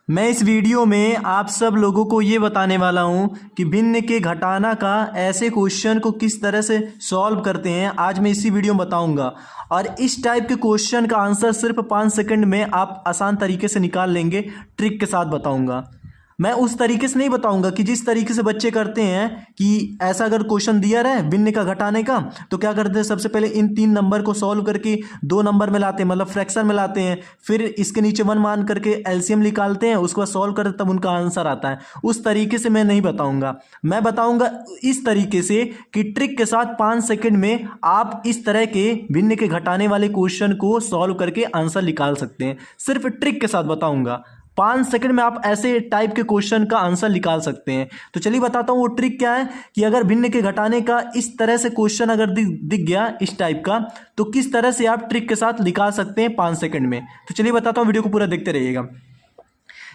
मैं इस वीडियो में आप सब लोगों को ये बताने वाला हूँ कि भिन्न के घटाना का ऐसे क्वेश्चन को किस तरह से सॉल्व करते हैं। आज मैं इसी वीडियो में बताऊँगा और इस टाइप के क्वेश्चन का आंसर सिर्फ 5 सेकंड में आप आसान तरीके से निकाल लेंगे। ट्रिक के साथ बताऊँगा। मैं उस तरीके से नहीं बताऊंगा कि जिस तरीके से बच्चे करते हैं कि ऐसा अगर क्वेश्चन दिया रहे भिन्न का घटाने का तो क्या करते हैं, सबसे पहले इन 3 नंबर को सॉल्व करके 2 नंबर में लाते हैं, मतलब फ्रैक्शन में लाते हैं, फिर इसके नीचे 1 मान करके एलसीएम निकालते हैं, उसके बाद सॉल्व करते तब उनका आंसर आता है। उस तरीके से मैं नहीं बताऊंगा। मैं बताऊंगा इस तरीके से कि ट्रिक के साथ 5 सेकंड में आप इस तरह के भिन्न के घटाने वाले क्वेश्चन को सॉल्व करके आंसर निकाल सकते हैं। सिर्फ ट्रिक के साथ बताऊंगा। 5 सेकंड में आप ऐसे टाइप के क्वेश्चन का आंसर निकाल सकते हैं। तो चलिए बताता हूँ वो ट्रिक क्या है कि अगर भिन्न के घटाने का इस तरह से क्वेश्चन अगर दिख गया इस टाइप का, तो किस तरह से आप ट्रिक के साथ निकाल सकते हैं 5 सेकंड में। तो चलिए बताता हूँ, वीडियो को पूरा देखते रहिएगा।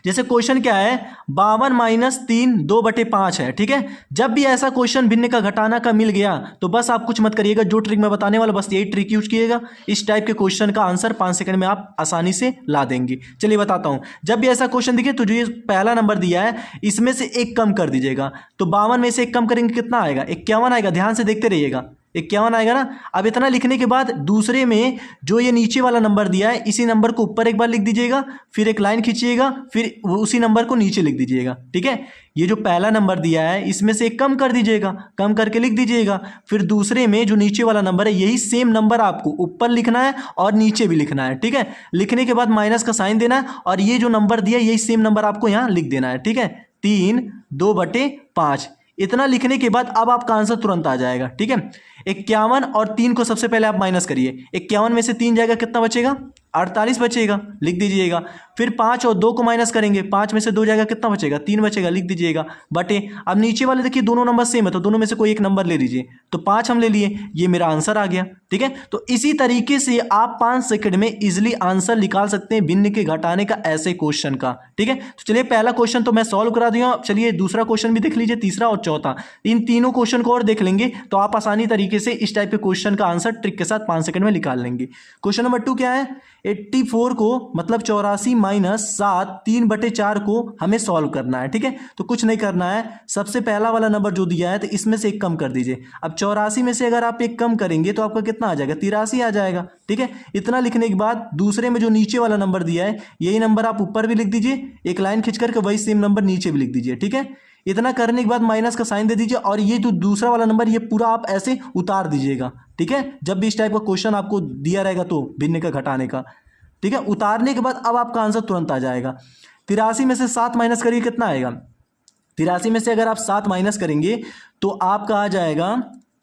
जैसे क्वेश्चन क्या है, 52 - 3 2/5 है। ठीक है, जब भी ऐसा क्वेश्चन भिन्न का घटाना का मिल गया तो बस आप कुछ मत करिएगा, जो ट्रिक मैं बताने वाला बस यही ट्रिक यूज कीजिएगा। इस टाइप के क्वेश्चन का आंसर 5 सेकंड में आप आसानी से ला देंगे। चलिए बताता हूं, जब भी ऐसा क्वेश्चन दिखे तो जो ये पहला नंबर दिया है इसमें से 1 कम कर दीजिएगा। तो 52 में से 1 कम करेंगे कितना आएगा, 51 आएगा। ध्यान से देखते रहिएगा, 51 आएगा ना। अब इतना लिखने के बाद दूसरे में जो ये नीचे वाला नंबर दिया है इसी नंबर को ऊपर एक बार लिख दीजिएगा, फिर एक लाइन खींचिएगा, फिर उसी नंबर को नीचे लिख दीजिएगा। ठीक है, ये जो पहला नंबर दिया है इसमें से 1 कम कर दीजिएगा, कम करके लिख दीजिएगा। फिर दूसरे में जो नीचे वाला नंबर है यही सेम नंबर आपको ऊपर लिखना है और नीचे भी लिखना है। ठीक है, लिखने के बाद माइनस का साइन देना है और ये जो नंबर दिया यही सेम नंबर आपको यहाँ लिख देना है। ठीक है, 3 2/5। इतना लिखने के बाद अब आपका आंसर तुरंत आ जाएगा। ठीक है, 51 और 3 को सबसे पहले आप माइनस करिए। 51 में से 3 जाएगा, कितना बचेगा, 48 बचेगा, लिख दीजिएगा। फिर 5 और 2 को माइनस करेंगे, 5 में से 2 जाएगा, कितना बचेगा, 3 बचेगा, लिख दीजिएगा, बटे। अब नीचे वाले देखिए दोनों नंबर सेम है तो दोनों में से कोई एक नंबर ले लीजिए। तो 5 हम ले लिए, ये मेरा आंसर आ गया। ठीक है, तो इसी तरीके से आप 5 सेकंड में इजिली आंसर निकाल सकते हैं भिन्न के घटाने का ऐसे क्वेश्चन का। ठीक है, तो चलिए पहला क्वेश्चन तो मैं सॉल्व करा दिया। चलिए दूसरा क्वेश्चन भी देख लीजिए, तीसरा और चौथा। इन तीनों क्वेश्चन को और देख लेंगे तो आप आसानी तरीके से इस टाइप के क्वेश्चन का आंसर ट्रिक के साथ 5 सेकंड में निकाल लेंगे। क्वेश्चन नंबर 2 क्या है, 84 को मतलब 84 - 7 3/4 को हमें सॉल्व करना है। ठीक है, तो कुछ नहीं करना है, सबसे पहला वाला नंबर जो दिया है तो इसमें से 1 कम कर दीजिए। अब 84 में से अगर आप 1 कम करेंगे तो आपका कितना आ जाएगा, 83 आ जाएगा। ठीक है, इतना लिखने के बाद दूसरे में जो नीचे वाला नंबर दिया है यही नंबर आप ऊपर भी लिख दीजिए, एक लाइन खींच करके वही सेम नंबर नीचे भी लिख दीजिए। ठीक है, इतना करने के बाद माइनस का साइन दे दीजिए और ये जो दूसरा वाला नंबर ये पूरा आप ऐसे उतार दीजिएगा। ठीक है, जब भी इस टाइप का क्वेश्चन आपको दिया रहेगा तो भिन्न का घटाने का। ठीक है, उतारने के बाद अब आपका आंसर तुरंत आ जाएगा। 83 में से 7 माइनस करिए, कितना आएगा, 83 में से अगर आप 7 माइनस करेंगे तो आपका आ जाएगा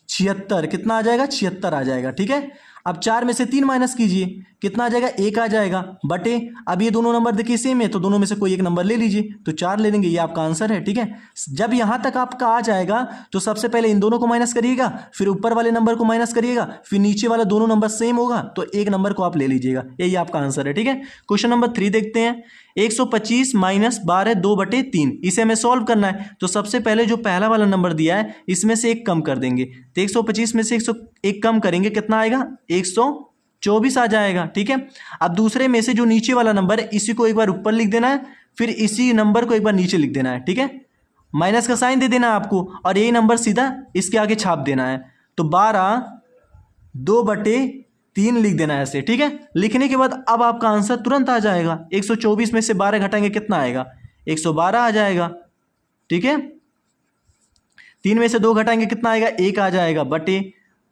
76। कितना आ जाएगा, 76 आ जाएगा। ठीक है, अब 4 में से 3 माइनस कीजिए, कितना आ जाएगा, 1 आ जाएगा, बटे। अब ये दोनों नंबर देखिए सेम है तो दोनों में से कोई एक नंबर ले लीजिए, तो 4 ले लेंगे, ये आपका आंसर है। ठीक है, जब यहां तक आपका आ जाएगा तो सबसे पहले इन दोनों को माइनस करिएगा, फिर ऊपर वाले नंबर को माइनस करिएगा, फिर नीचे वाला दोनों नंबर सेम होगा तो एक नंबर को आप ले लीजिएगा, यही आपका आंसर है। ठीक है, क्वेश्चन नंबर 3 देखते हैं। 125 - 12 2/3 इसे हमें सॉल्व करना है। तो सबसे पहले जो पहला वाला नंबर दिया है इसमें से 1 कम कर देंगे। तो 125 में से 101 कम करेंगे, कितना आएगा, 124 आ जाएगा। ठीक है, अब दूसरे में से जो नीचे वाला नंबर है इसी को एक बार ऊपर लिख देना है, फिर इसी नंबर को एक बार नीचे लिख देना है। ठीक है, माइनस का साइन दे देना है आपको और यही नंबर सीधा इसके आगे छाप देना है। तो 12 2/3 लिख देना है ऐसे। ठीक है, लिखने के बाद अब आपका आंसर तुरंत आ जाएगा। 124 में से 12 घटाएंगे, कितना आएगा, 112 आ जाएगा। ठीक है, 3 में से 2 घटाएंगे, कितना आएगा, 1 आ जाएगा, बटे।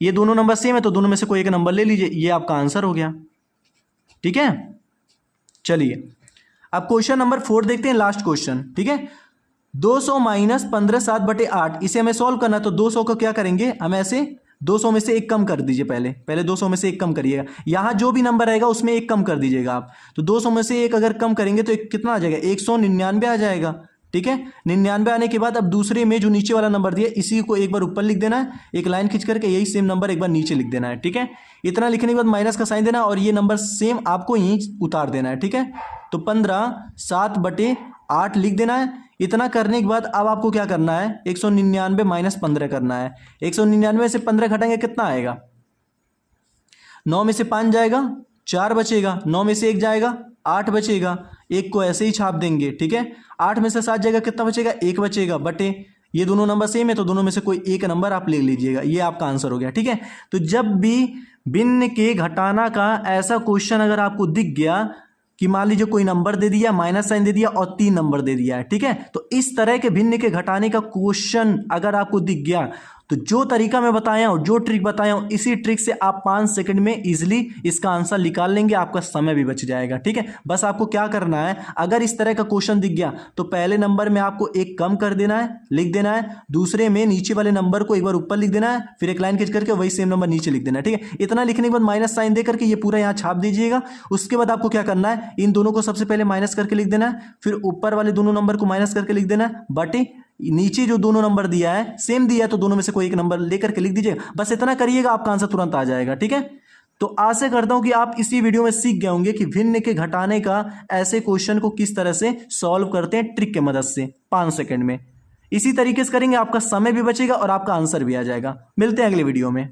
ये दोनों नंबर सेम है तो दोनों में से कोई एक नंबर ले लीजिए, ये आपका आंसर हो गया। ठीक है, चलिए अब क्वेश्चन नंबर 4 देखते हैं, लास्ट क्वेश्चन। ठीक है, 200 - 15 7/8 इसे हमें सॉल्व करना है। तो 200 को क्या करेंगे, हम ऐसे 200 में से 1 कम कर दीजिए, पहले 200 में से 1 कम करिएगा। यहां जो भी नंबर आएगा उसमें 1 कम कर दीजिएगा आप। तो 200 में से 1 अगर कम करेंगे तो कितना आ जाएगा, 199 आ जाएगा। ठीक है, 99 आने के बाद अब दूसरे में जो नीचे वाला नंबर दिया इसी को एक बार ऊपर लिख देना है, एक लाइन खींच करके यही सेम नंबर एक बार नीचे लिख देना है। ठीक है, इतना लिखने के बाद माइनस का साइन देना और ये नंबर सेम आपको यहीं उतार देना है। ठीक है, तो 15 7/8 लिख देना है। इतना करने के बाद अब आपको क्या करना है, 199 - 15 करना है। 199 से 15 घटाएंगे, कितना आएगा, 9 में से 5 जाएगा, 4 बचेगा, 9 में से 1 जाएगा, 8 बचेगा, एक को ऐसे ही छाप देंगे, ठीक है। 8 में से 7 जाएगा, कितना बचेगा, 1 बचेगा, बटे ये दोनों नंबर सेम है तो दोनों में से कोई एक नंबर आप ले लीजिएगा, ये आपका आंसर हो गया, ठीक है। तो जब भी भिन्न के घटाना का ऐसा क्वेश्चन अगर आपको दिख गया कि मान लीजिए कोई नंबर दे दिया, माइनस साइन दे दिया और 3 नंबर दे दिया है, ठीक है, तो इस तरह के भिन्न के घटाने का क्वेश्चन अगर आपको दिख गया तो जो तरीका मैं बताया हूं, जो ट्रिक बताया हूं, इसी ट्रिक से आप 5 सेकंड में इजीली इसका आंसर निकाल लेंगे, आपका समय भी बच जाएगा, ठीक है। बस आपको क्या करना है, अगर इस तरह का क्वेश्चन दिख गया तो पहले नंबर में आपको एक कम कर देना है, लिख देना है, दूसरे में नीचे वाले नंबर को एक बार ऊपर लिख देना है, फिर एक लाइन खींच करके वही सेम नंबर नीचे लिख देना है, ठीक है। इतना लिखने के बाद माइनस साइन दे करके ये पूरा यहाँ छाप दीजिएगा। उसके बाद आपको क्या करना है, इन दोनों को सबसे पहले माइनस करके लिख देना है, फिर ऊपर वाले दोनों नंबर को माइनस करके लिख देना है, बटे नीचे जो दोनों नंबर दिया है सेम दिया है तो दोनों में से कोई एक नंबर लेकर के लिख दीजिएगा। बस इतना करिएगा, आपका आंसर तुरंत आ जाएगा, ठीक है। तो आशा करता हूं कि आप इसी वीडियो में सीख गए होंगे कि भिन्न के घटाने का ऐसे क्वेश्चन को किस तरह से सॉल्व करते हैं ट्रिक के मदद से 5 सेकंड में। इसी तरीके से करेंगे, आपका समय भी बचेगा और आपका आंसर भी आ जाएगा। मिलते हैं अगले वीडियो में।